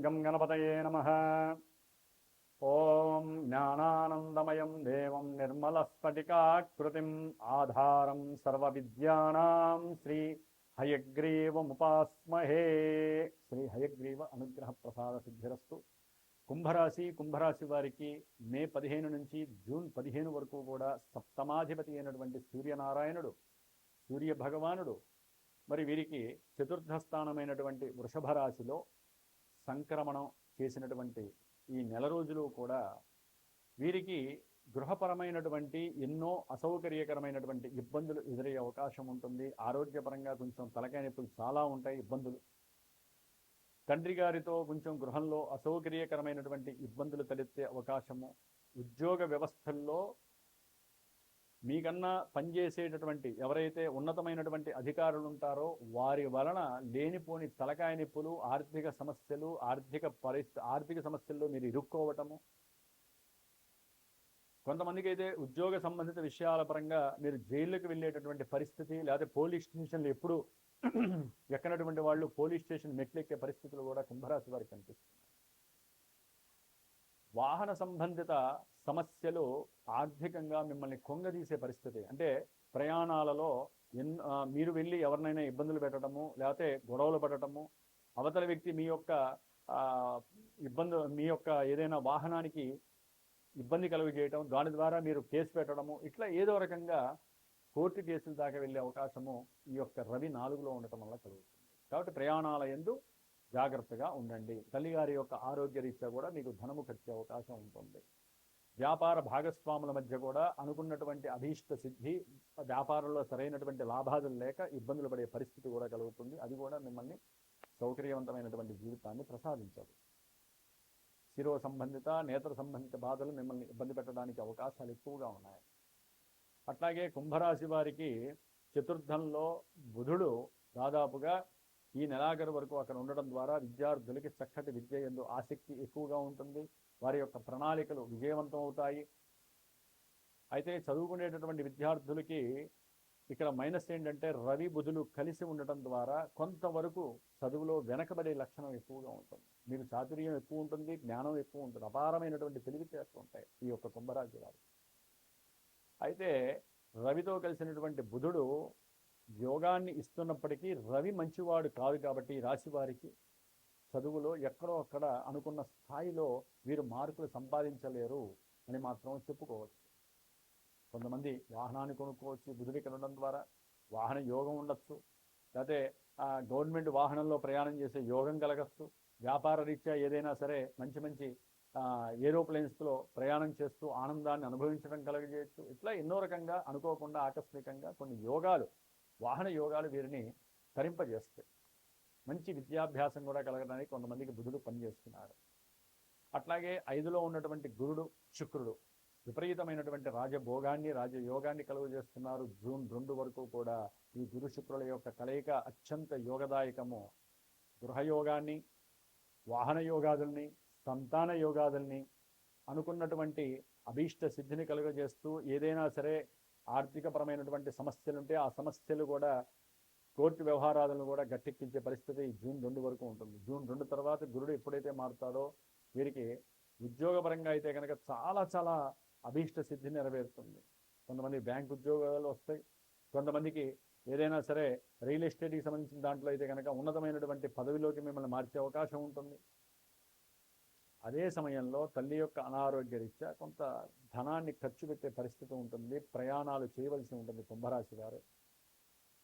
గం గణపతయే నమః. ఓం జ్ఞానానందమయం దేవం నిర్మలస్ఫటికాకృతిం ఆధారం సర్వవిద్యానాం శ్రీ హయగ్రీవముపాస్మహే. శ్రీ హయగ్రీవ అనుగ్రహ ప్రసాద సిద్ధిరస్తు. కుంభరాశి వారికి మే 15 నుంచి జూన్ 15 వరకు కూడా సప్తమాధిపతి అయినటువంటి సూర్యనారాయణుడు, సూర్య భగవానుడు మరి వీరికి చతుర్థ స్థానమైనటువంటి వృషభ రాశిలో సంక్రమణం చేసినటువంటి ఈ నెల రోజులు కూడా వీరికి గృహపరమైనటువంటి ఎన్నో అసౌకర్యకరమైనటువంటి ఇబ్బందులు ఎదురయ్యే అవకాశం ఉంటుంది. ఆరోగ్యపరంగా కొంచెం తలకాయ నొప్పులు చాలా ఉంటాయి, ఇబ్బందులు. తండ్రి గారితో కొంచెం గృహంలో అసౌకర్యకరమైనటువంటి ఇబ్బందులు తలెత్తే అవకాశము. ఉద్యోగ వ్యవస్థల్లో మీకన్నా పనిచేసేటటువంటి ఎవరైతే ఉన్నతమైనటువంటి అధికారులు ఉంటారో వారి వలన లేనిపోని తలకాయ నొప్పులు, ఆర్థిక సమస్యలు, ఆర్థిక సమస్యల్లో మీరు ఇరుక్కోవటము. కొంతమందికి అయితే ఉద్యోగ సంబంధిత విషయాల పరంగా మీరు జైళ్ళకి వెళ్ళేటటువంటి పరిస్థితి, లేదా పోలీస్ స్టేషన్లు ఎప్పుడు ఎక్కనటువంటి వాళ్ళు పోలీస్ స్టేషన్ మెట్లెక్కే పరిస్థితులు కూడా కుంభరాశి వారికి కనిపిస్తున్నాయి. వాహన సంబంధిత సమస్యలు ఆర్థికంగా మిమ్మల్ని కొంగదీసే పరిస్థితి. అంటే ప్రయాణాలలో మీరు వెళ్ళి ఎవరినైనా ఇబ్బందులు పెట్టడము, లేకపోతే గొడవలు పడటము, అవతల వ్యక్తి మీ యొక్క ఏదైనా వాహనానికి ఇబ్బంది కలుగజేయటం, దాని ద్వారా మీరు కేసు పెట్టడము, ఇట్లా ఏదో రకంగా కోర్టు కేసుల దాకా వెళ్ళే అవకాశము ఈ యొక్క రవి 4లో ఉండటం వల్ల కలుగుతుంది. కాబట్టి ప్రయాణాల యందు జాగ్రత్తగా ఉండండి. తల్లిగారి యొక్క ఆరోగ్య రీత్యా కూడా మీకు ధనము ఖర్చే అవకాశం ఉంటుంది. వ్యాపార భాగస్వాముల మధ్య కూడా అనుకున్నటువంటి అభీష్ట సిద్ధి, వ్యాపారంలో సరైనటువంటి లాభాలు లేక ఇబ్బందులు పడే పరిస్థితి కూడా కలుగుతుంది. అది కూడా మిమ్మల్ని సౌకర్యవంతమైనటువంటి జీవితాన్ని ప్రసాదించదు. శిరో సంబంధిత, నేత్ర సంబంధిత బాధలు మిమ్మల్ని ఇబ్బంది పెట్టడానికి అవకాశాలు ఎక్కువగా ఉన్నాయి. అట్లాగే కుంభరాశి వారికి చతుర్థంలో బుధుడు దాదాపుగా ఈ నెలాఖరు వరకు అక్కడ ఉండడం ద్వారా విద్యార్థులకి చక్కటి విద్య యందు ఆసక్తి ఎక్కువగా ఉంటుంది. వారి యొక్క ప్రణాళికలు విజయవంతం అవుతాయి. అయితే చదువుకునేటటువంటి విద్యార్థులకి ఇక్కడ మైనస్ ఏంటంటే రవి బుధులు కలిసి ఉండటం ద్వారా కొంతవరకు చదువులో వెనకబడే లక్షణం ఎక్కువగా ఉంటుంది. మీకు చాతుర్యం ఎక్కువ ఉంటుంది, జ్ఞానం ఎక్కువ ఉంటుంది, అపారమైనటువంటి తెలివితేటలు ఉంటాయి ఈ యొక్క కుంభరాశి వారు. అయితే రవితో కలిసినటువంటి బుధుడు యోగాన్ని ఇస్తున్నప్పటికీ రవి మంచివాడు కాదు. కాబట్టి ఈ రాశి వారికి చదువులో ఎక్కడో అక్కడ అనుకున్న స్థాయిలో వీరు మార్కులు సంపాదించలేరు అని మాత్రం చెప్పుకోవచ్చు. కొంతమంది వాహనాన్ని కొనుక్కోవచ్చు బుధుడి కలవడం ద్వారా, వాహన యోగం ఉండొచ్చు, లేకపోతే గవర్నమెంట్ వాహనంలో ప్రయాణం చేసే యోగం కలగచ్చు. వ్యాపార రీత్యా ఏదైనా సరే మంచి ఏరోప్లేన్స్లో ప్రయాణం చేస్తూ ఆనందాన్ని అనుభవించడం కలగజేయచ్చు. ఇట్లా ఎన్నో రకంగా అనుకోకుండా ఆకస్మికంగా కొన్ని యోగాలు, వాహన యోగాలు వీరిని తరింపజేస్తాయి. మంచి విద్యాభ్యాసం కూడా కలగడానికి కొంతమందికి బుధుడు పనిచేస్తున్నారు. అట్లాగే 5లో ఉన్నటువంటి గురుడు, శుక్రుడు విపరీతమైనటువంటి రాజభోగాన్ని, రాజయోగాన్ని కలుగజేస్తున్నారు. జూన్ 2 వరకు కూడా ఈ గురు శుక్రుల యొక్క కలయిక అత్యంత యోగదాయకము. గృహయోగాన్ని, వాహన యోగాదుల్ని, సంతాన యోగాదుల్ని, అనుకున్నటువంటి అభీష్ట సిద్ధిని కలుగజేస్తూ ఏదైనా సరే ఆర్థికపరమైనటువంటి సమస్యలు ఉంటే ఆ సమస్యలు కూడా, కోర్టు వ్యవహారాలను కూడా గట్టెక్కించే పరిస్థితి జూన్ 2 వరకు ఉంటుంది. జూన్ 2 తర్వాత గురుడు ఎప్పుడైతే మారుతాడో వీరికి ఉద్యోగపరంగా అయితే కనుక చాలా అభీష్ట సిద్ధి నెరవేరుతుంది. కొంతమంది బ్యాంక్ ఉద్యోగాలు వస్తాయి, కొంతమందికి ఏదైనా సరే రియల్ ఎస్టేట్కి సంబంధించిన దాంట్లో అయితే కనుక ఉన్నతమైనటువంటి పదవిలోకి మిమ్మల్ని మార్చే అవకాశం ఉంటుంది. అదే సమయంలో తల్లి యొక్క అనారోగ్య రీత్యా కొంత ధనాన్ని ఖర్చు పెట్టే పరిస్థితి ఉంటుంది, ప్రయాణాలు చేయవలసి ఉంటుంది కుంభరాశి వారు.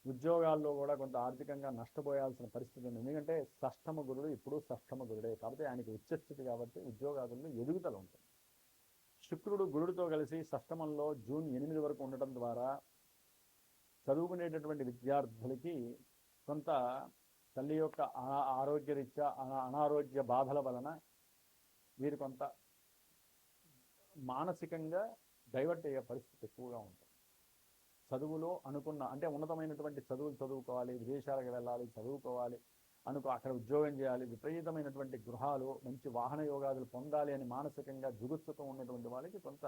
ఉద్యోగాల్లో కూడా కొంత ఆర్థికంగా నష్టపోయాల్సిన పరిస్థితి ఉంది. ఎందుకంటే షష్ఠమ గురుడు ఇప్పుడు షష్ఠమ గురుడే కాబట్టి ఆయనకి ఉచ్చస్థితి కాబట్టి ఉద్యోగాదుల్లో ఎదుగుదల ఉంటుంది. శుక్రుడు గురుడితో కలిసి షష్ఠమంలో జూన్ 8 వరకు ఉండటం ద్వారా చదువుకునేటటువంటి విద్యార్థులకి కొంత తల్లి యొక్క ఆరోగ్య రీత్యా అనారోగ్య బాధల వలన వీరు కొంత మానసికంగా డైవర్ట్ అయ్యే పరిస్థితి ఎక్కువగా ఉంటుంది. చదువులో అనుకున్న అంటే ఉన్నతమైనటువంటి చదువులు చదువుకోవాలి, విదేశాలకు వెళ్ళాలి, చదువుకోవాలి, అక్కడ ఉద్యోగం చేయాలి, విపరీతమైనటువంటి గృహాలు, మంచి వాహన యోగాదులు పొందాలి అని మానసికంగా జుగుత్సుతో ఉన్నటువంటి వాళ్ళకి కొంత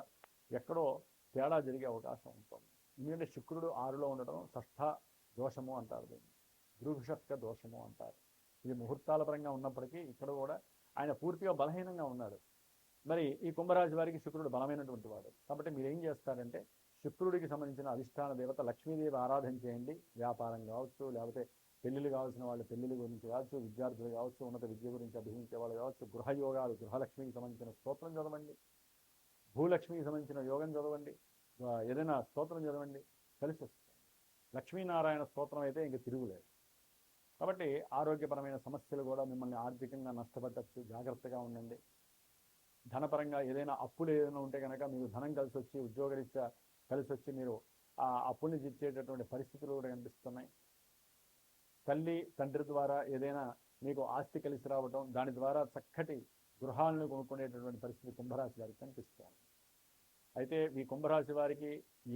ఎక్కడో తేడా జరిగే అవకాశం ఉంటుంది. ఎందుకంటే శుక్రుడు 6లో ఉండడం షష్ఠ దోషము అంటారు, దీన్ని గృహషట్క దోషము అంటారు. ఇది ముహూర్తాల పరంగా ఉన్నప్పటికీ ఇక్కడ కూడా ఆయన పూర్తిగా బలహీనంగా ఉన్నాడు. మరి ఈ కుంభరాశి వారికి శుక్రుడు బలమైనటువంటి వాడు. కాబట్టి మీరు ఏం చేస్తారంటే శుక్రుడికి సంబంధించిన అధిష్టాన దేవత లక్ష్మీదేవి ఆరాధన చేయండి. వ్యాపారం కావచ్చు, లేకపోతే పెళ్లిళ్ళు కావాల్సిన వాళ్ళు పెళ్లిళ్ళ గురించి కావచ్చు, విద్యార్థులు కావచ్చు, ఉన్నత విద్య గురించి అభిజించే వాళ్ళు కావచ్చు, గృహయోగాలు, గృహలక్ష్మికి సంబంధించిన స్తోత్రం చదవండి, భూలక్ష్మికి సంబంధించిన యోగం చదవండి, ఏదైనా స్తోత్రం చదవండి, కలిసి వస్తుంది. లక్ష్మీనారాయణ స్తోత్రం అయితే ఇంక తిరుగులేదు. కాబట్టి ఆరోగ్యపరమైన సమస్యలు కూడా మిమ్మల్ని ఆర్థికంగా నష్టపడచ్చు, జాగ్రత్తగా ఉండండి. ధనపరంగా ఏదైనా అప్పులు ఏదైనా ఉంటే కనుక మీకు ధనం కలిసి వచ్చి, ఉద్యోగరీత్యా కలిసి వచ్చి మీరు ఆ అప్పుల్ని తీర్చేటటువంటి పరిస్థితులు కూడా కనిపిస్తున్నాయి. తల్లి తండ్రి ద్వారా ఏదైనా మీకు ఆస్తి కలిసి రావడం, దాని ద్వారా చక్కటి గృహాలను కొనుక్కునేటటువంటి పరిస్థితి కుంభరాశి వారికి కనిపిస్తుంది. అయితే ఈ కుంభరాశి వారికి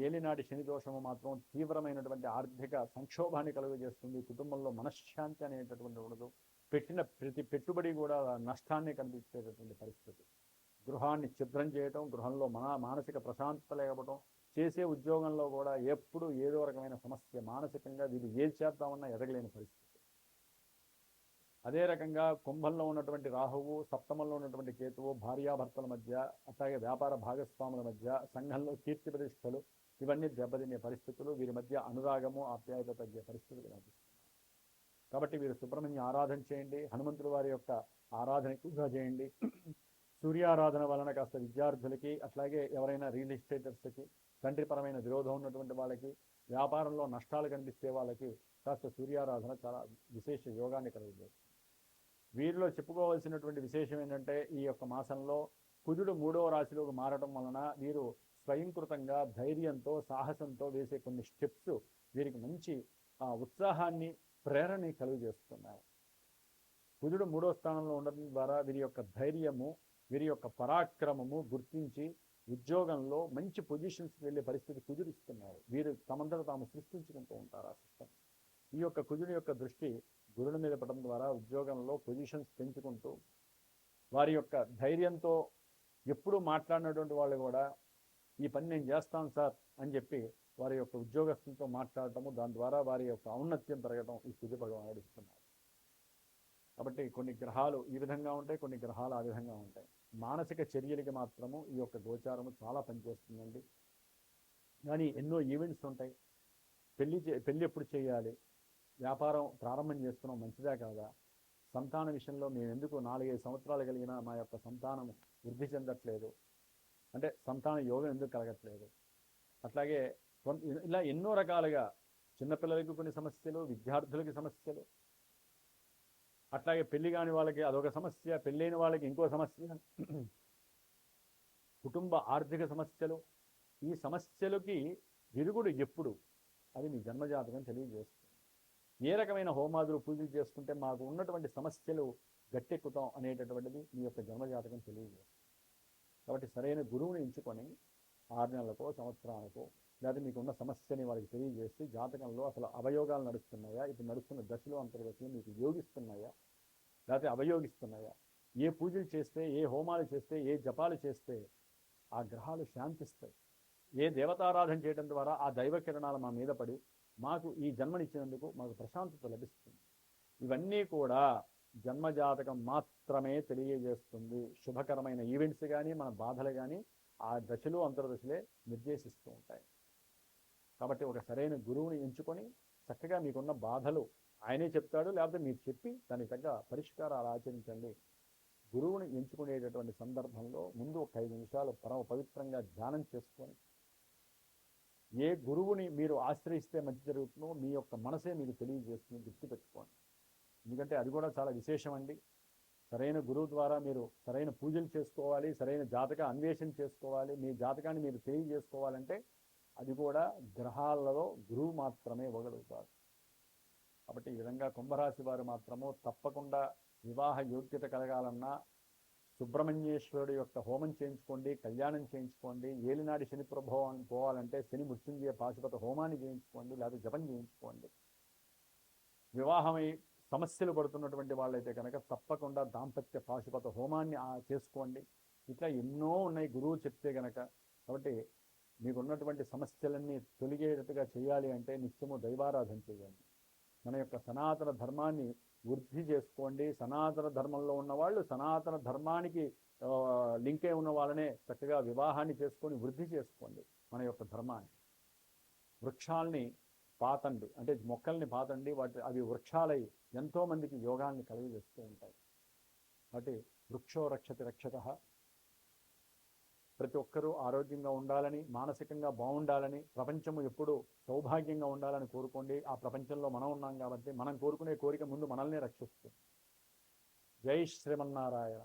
ఏలినాటి శని దోషము మాత్రం తీవ్రమైనటువంటి ఆర్థిక సంక్షోభాన్ని కలుగజేస్తుంది. కుటుంబంలో మనశ్శాంతి అనేటటువంటి ఉండదు. పెట్టిన ప్రతి పెట్టుబడి కూడా నష్టాన్ని కనిపించేటటువంటి పరిస్థితి. గృహాన్ని ఛిద్రం చేయటం, గృహంలో మానసిక ప్రశాంతత లేకపోవడం, చేసే ఉద్యోగంలో కూడా ఎప్పుడు ఏదో రకమైన సమస్య, మానసికంగా వీళ్ళు ఏది చేద్దామన్నా ఎదగలేని పరిస్థితి. అదే రకంగా కుంభంలో ఉన్నటువంటి రాహువు, సప్తమంలో ఉన్నటువంటి కేతువు, భార్యాభర్తల మధ్య, అట్లాగే వ్యాపార భాగస్వాముల మధ్య, సంఘంలో కీర్తి ప్రతిష్టలు ఇవన్నీ దెబ్బతినే పరిస్థితులు, వీరి మధ్య అనురాగము ఆప్యాయత తగ్గే పరిస్థితులు కనిపిస్తున్నాయి. కాబట్టి వీరు సుబ్రహ్మణ్య ఆరాధన చేయండి, హనుమంతుడి వారి యొక్క ఆరాధన ఎక్కువగా చేయండి. సూర్యారాధన వలన కాస్త విద్యార్థులకి, అట్లాగే ఎవరైనా రియల్ ఎస్టేటర్స్కి, తండ్రిపరమైన విరోధం ఉన్నటువంటి వాళ్ళకి, వ్యాపారంలో నష్టాలు కనిపిస్తే వాళ్ళకి కాస్త సూర్యారాధన చాలా విశేష యోగాన్ని కలుగుతుంది. వీరిలో చెప్పుకోవాల్సినటువంటి విశేషం ఏంటంటే ఈ యొక్క మాసంలో కుజుడు 3వ రాశిలోకి మారడం వలన వీరు స్వయంకృతంగా ధైర్యంతో, సాహసంతో వేసే కొన్ని స్టెప్స్ వీరికి మంచి ఉత్సాహాన్ని, ప్రేరణని కలుగజేస్తున్నారు. కుజుడు 3వ స్థానంలో ఉండడం ద్వారా వీరి యొక్క ధైర్యము, వీరి యొక్క పరాక్రమము గుర్తించి ఉద్యోగంలో మంచి పొజిషన్స్కి వెళ్ళే పరిస్థితి కుజుడు ఇస్తున్నారు. వీరు తమంతట తాము సృష్టించుకుంటూ ఉంటారు ఆ సిస్టమ్. ఈ యొక్క కుజుడి యొక్క దృష్టి గురుడి మీద పడడం ద్వారా ఉద్యోగంలో పొజిషన్స్ పెంచుకుంటూ, వారి యొక్క ధైర్యంతో ఎప్పుడూ మాట్లాడినటువంటి వాళ్ళు కూడా ఈ పని నేను చేస్తాను సార్ అని చెప్పి వారి యొక్క ఉద్యోగస్తులతో మాట్లాడటము, దాని ద్వారా వారి యొక్క ఔన్నత్యం పెరగడం ఈ కుజ భగవానుడు ఇస్తున్నారు. కాబట్టి కొన్ని గ్రహాలు ఈ విధంగా ఉంటాయి, కొన్ని గ్రహాలు ఆ విధంగా ఉంటాయి. మానసిక చర్యలకి మాత్రము ఈ యొక్క గోచారము చాలా పనిచేస్తుందండి. కానీ ఎన్నో ఈవెంట్స్ ఉంటాయి. పెళ్ళి ఎప్పుడు చేయాలి, వ్యాపారం ప్రారంభం చేస్తున్నాం మంచిదా కాదా, సంతాన విషయంలో మేము ఎందుకు 4-5 సంవత్సరాలు కలిగినా మా యొక్క సంతానం వృద్ధి చెందట్లేదు, అంటే సంతాన యోగం ఎందుకు కలగట్లేదు, అట్లాగే ఇలా ఎన్నో రకాలుగా చిన్నపిల్లలకి కొన్ని సమస్యలు, విద్యార్థులకి సమస్యలు, అట్లాగే పెళ్లి కాని వాళ్ళకి అదొక సమస్య, పెళ్ళైన వాళ్ళకి ఇంకో సమస్య, కుటుంబ ఆర్థిక సమస్యలు. ఈ సమస్యలకి విరుగుడు ఎప్పుడు, అది మీ జన్మజాతకం తెలియజేస్తుంది. ఏ రకమైన హోమాదులు పూజలు చేసుకుంటే మాకు ఉన్నటువంటి సమస్యలు గట్టెక్కుతాం అనేటటువంటిది మీ యొక్క జన్మజాతకం తెలియజేస్తుంది. కాబట్టి సరైన గురువుని ఎంచుకొని 6 నెలలకో సంవత్సరానికో, లేదా మీకు ఉన్న సమస్యని వాళ్ళకి తెలియజేసి జాతకంలో అసలు అవయోగాలు నడుస్తున్నాయా, ఇప్పుడు నడుస్తున్న దశలు అంతర్గతులు మీకు యోగిస్తున్నాయా లేకపోతే అవయోగిస్తున్నాయా, ఏ పూజలు చేస్తే, ఏ హోమాలు చేస్తే, ఏ జపాలు చేస్తే ఆ గ్రహాలు శాంతిస్తాయి, ఏ దేవతారాధన చేయడం ద్వారా ఆ దైవ కిరణాలు మా మీద పడి మాకు ఈ జన్మనిచ్చినందుకు మాకు ప్రశాంతత లభిస్తుంది. ఇవన్నీ కూడా జన్మజాతకం మాత్రమే తెలియజేస్తుంది. శుభకరమైన ఈవెంట్స్ కానీ మన బాధలు కానీ ఆ దశలు అంతర్దశలే నిర్దేశిస్తూ ఉంటాయి. కాబట్టి ఒక సరైన గురువుని ఎంచుకొని చక్కగా మీకున్న బాధలు ఆయనే చెప్తాడు, లేకపోతే మీరు చెప్పి దానికి తగ్గ పరిష్కారాలు ఆచరించండి. గురువుని ఎంచుకునేటటువంటి సందర్భంలో ముందు ఒక 5 నిమిషాలు పరమ పవిత్రంగా ధ్యానం చేసుకొని, ఏ గురువుని మీరు ఆశ్రయిస్తే మంచి జరుగుతుందో మీ యొక్క మనసే మీకు తెలియజేస్తుంది, గుర్తుపెట్టుకోండి. ఎందుకంటే అది కూడా చాలా విశేషం అండి. సరైన గురువు ద్వారా మీరు సరైన పూజలు చేసుకోవాలి, సరైన జాతక అన్వేషణ చేసుకోవాలి. మీ జాతకాన్ని మీరు తెలియజేసుకోవాలంటే అది కూడా గ్రహాలలో గురువు మాత్రమే ఇవ్వగలుగుతారు. కాబట్టి ఈ విధంగా కుంభరాశి వారు మాత్రము తప్పకుండా వివాహ యోగ్యత కలగాలన్నా సుబ్రహ్మణ్యేశ్వరుడు యొక్క హోమం చేయించుకోండి, కళ్యాణం చేయించుకోండి. ఏలినాటి శని ప్రభావం పోవాలంటే శని మృత్యుంజయ పాశుపత హోమాన్ని చేయించుకోండి, లేదా జపం చేయించుకోండి. వివాహమై సమస్యలు పడుతున్నటువంటి వాళ్ళైతే కనుక తప్పకుండా దాంపత్య పాశుపత హోమాన్ని చేసుకోండి. ఇట్లా ఎన్నో ఉన్నాయి గురువు చెప్తే కనుక. కాబట్టి మీకున్నటువంటి సమస్యలన్నీ తొలగేటట్టుగా చేయాలి అంటే నిత్యము దైవారాధన చేయండి. మన యొక్క సనాతన ధర్మాన్ని వృద్ధి చేసుకోండి. సనాతన ధర్మంలో ఉన్నవాళ్ళు సనాతన ధర్మానికి లింక్ అయి ఉన్న వాళ్ళనే చక్కగా వివాహాన్ని చేసుకొని వృద్ధి చేసుకోండి మన యొక్క ధర్మాన్ని. వృక్షాల్ని పాతండి, అంటే మొక్కల్ని పాతండి, అవి వృక్షాలై ఎంతోమందికి యోగాన్ని కలిగజేస్తూ ఉంటాయి. కాబట్టి వృక్షో రక్షతి రక్షత. ప్రతి ఒక్కరూ ఆరోగ్యంగా ఉండాలని, మానసికంగా బాగుండాలని, ప్రపంచము ఎప్పుడూ సౌభాగ్యంగా ఉండాలని కోరుకోండి. ఆ ప్రపంచంలో మనం ఉన్నాం కాబట్టి మనం కోరుకునే కోరిక ముందు మనల్ని రక్షిస్తుంది. జై శ్రీమన్నారాయణ.